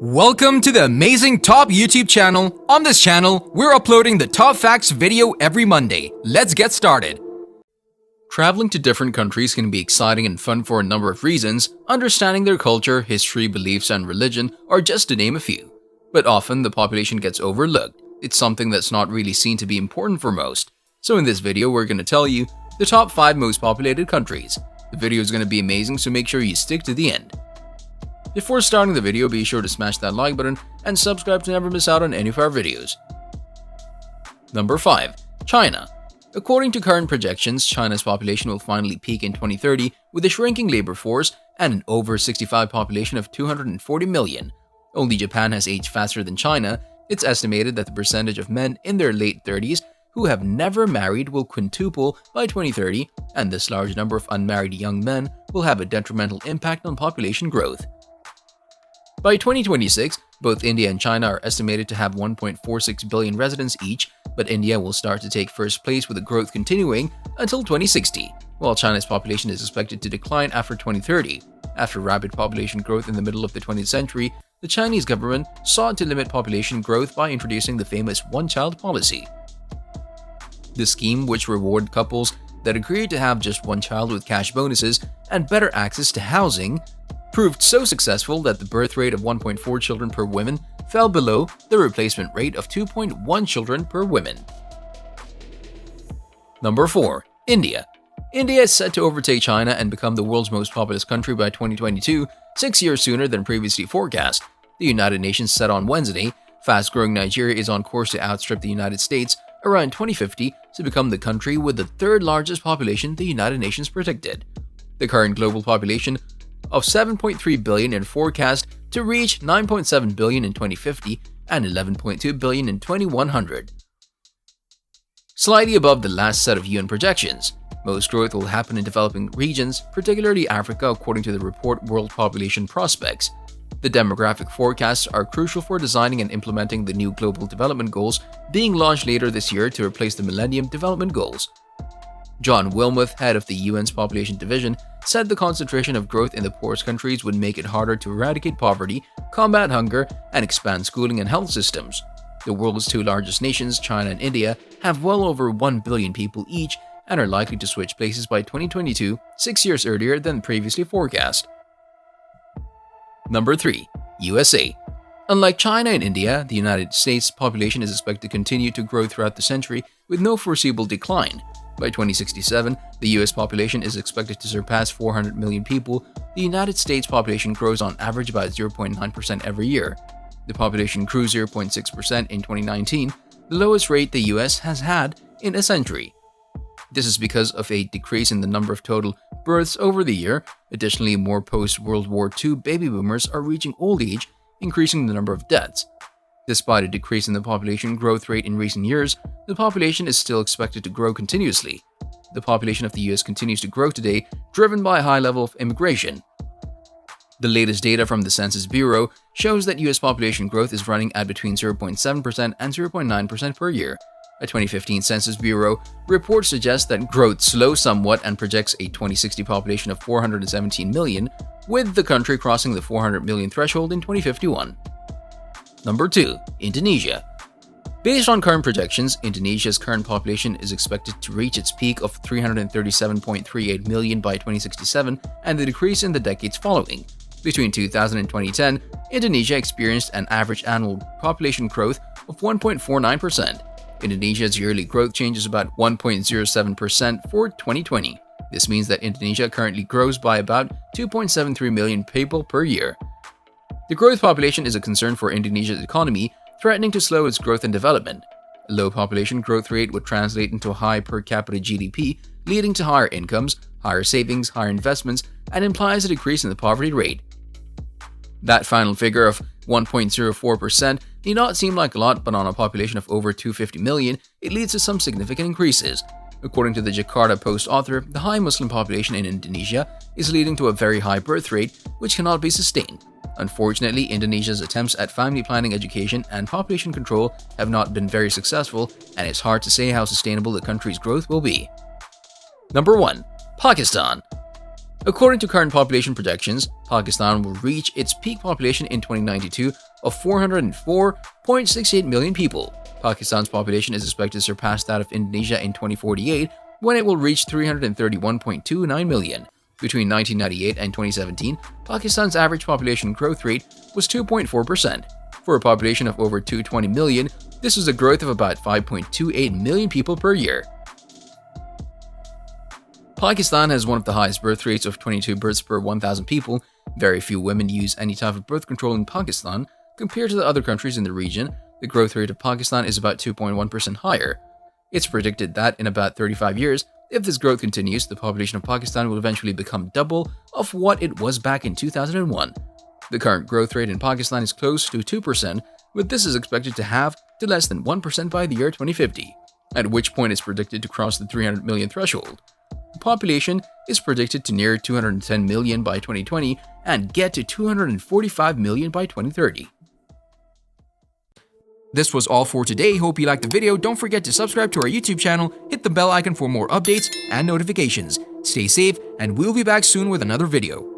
Welcome to the amazing Top YouTube channel. On this channel, we're uploading the Top Facts video every Monday. Let's get started. Traveling to different countries can be exciting and fun for a number of reasons. Understanding their culture, history, beliefs, and religion are just to name a few. But often, the population gets overlooked. It's something that's not really seen to be important for most. So in this video, we're going to tell you the top 5 most populated countries. The video is going to be amazing, so make sure you stick to the end. Before starting the video, be sure to smash that like button and subscribe to never miss out on any of our videos. Number 5. China. According to current projections, China's population will finally peak in 2030 with a shrinking labor force and an over 65 population of 240 million. Only Japan has aged faster than China. It's estimated that the percentage of men in their late 30s who have never married will quintuple by 2030, and this large number of unmarried young men will have a detrimental impact on population growth. By 2026, both India and China are estimated to have 1.46 billion residents each, but India will start to take first place with the growth continuing until 2060, while China's population is expected to decline after 2030. After rapid population growth in the middle of the 20th century, the Chinese government sought to limit population growth by introducing the famous one-child policy. The scheme, which rewarded couples that agreed to have just one child with cash bonuses and better access to housing, proved so successful that the birth rate of 1.4 children per woman fell below the replacement rate of 2.1 children per woman. Number 4. India. India is set to overtake China and become the world's most populous country by 2022, 6 years sooner than previously forecast. The United Nations said on Wednesday, fast-growing Nigeria is on course to outstrip the United States around 2050 to become the country with the third largest population the United Nations predicted. The current global population of 7.3 billion is forecast to reach 9.7 billion in 2050 and 11.2 billion in 2100. Slightly above the last set of UN projections, most growth will happen in developing regions, particularly Africa, according to the report World Population Prospects. The demographic forecasts are crucial for designing and implementing the new Global Development Goals being launched later this year to replace the Millennium Development Goals. John Wilmoth, head of the UN's Population Division, said the concentration of growth in the poorest countries would make it harder to eradicate poverty, combat hunger, and expand schooling and health systems. The world's two largest nations, China and India, have well over 1 billion people each and are likely to switch places by 2022, 6 years earlier than previously forecast. Number 3. USA. Unlike China and India, the United States' population is expected to continue to grow throughout the century with no foreseeable decline. By 2067, the US population is expected to surpass 400 million people. The United States population grows on average by 0.9% every year. The population grew 0.6% in 2019, the lowest rate the US has had in a century. This is because of a decrease in the number of total births over the year. Additionally, more post-World War II baby boomers are reaching old age, increasing the number of deaths. Despite a decrease in the population growth rate in recent years, the population is still expected to grow continuously. The population of the US continues to grow today, driven by a high level of immigration. The latest data from the Census Bureau shows that US population growth is running at between 0.7% and 0.9% per year. A 2015 Census Bureau report suggests that growth slows somewhat and projects a 2060 population of 417 million, with the country crossing the 400 million threshold in 2051. Number 2. Indonesia. Based on current projections, Indonesia's current population is expected to reach its peak of 337.38 million by 2067 and the decrease in the decades following. Between 2000 and 2010, Indonesia experienced an average annual population growth of 1.49%. Indonesia's yearly growth changes about 1.07% for 2020. This means that Indonesia currently grows by about 2.73 million people per year. The growth population is a concern for Indonesia's economy, threatening to slow its growth and development. A low population growth rate would translate into a high per capita GDP, leading to higher incomes, higher savings, higher investments, and implies a decrease in the poverty rate. That final figure of 1.04% need not seem like a lot, but on a population of over 250 million, it leads to some significant increases. According to the Jakarta Post author, the high Muslim population in Indonesia is leading to a very high birth rate, which cannot be sustained. Unfortunately, Indonesia's attempts at family planning, education, and population control have not been very successful, and it's hard to say how sustainable the country's growth will be. Number 1. Pakistan. According to current population projections, Pakistan will reach its peak population in 2092 of 404.68 million people. Pakistan's population is expected to surpass that of Indonesia in 2048, when it will reach 331.29 million. Between 1998 and 2017, Pakistan's average population growth rate was 2.4%. For a population of over 220 million, this was a growth of about 5.28 million people per year. Pakistan has one of the highest birth rates of 22 births per 1,000 people. Very few women use any type of birth control in Pakistan. Compared to the other countries in the region, the growth rate of Pakistan is about 2.1% higher. It's predicted that in about 35 years, if this growth continues, the population of Pakistan will eventually become double of what it was back in 2001. The current growth rate in Pakistan is close to 2%, but this is expected to halve to less than 1% by the year 2050, at which point it's predicted to cross the 300 million threshold. The population is predicted to near 210 million by 2020 and get to 245 million by 2030. This was all for today. Hope you liked the video. Don't forget to subscribe to our YouTube channel, hit the bell icon for more updates and notifications. Stay safe, and we'll be back soon with another video.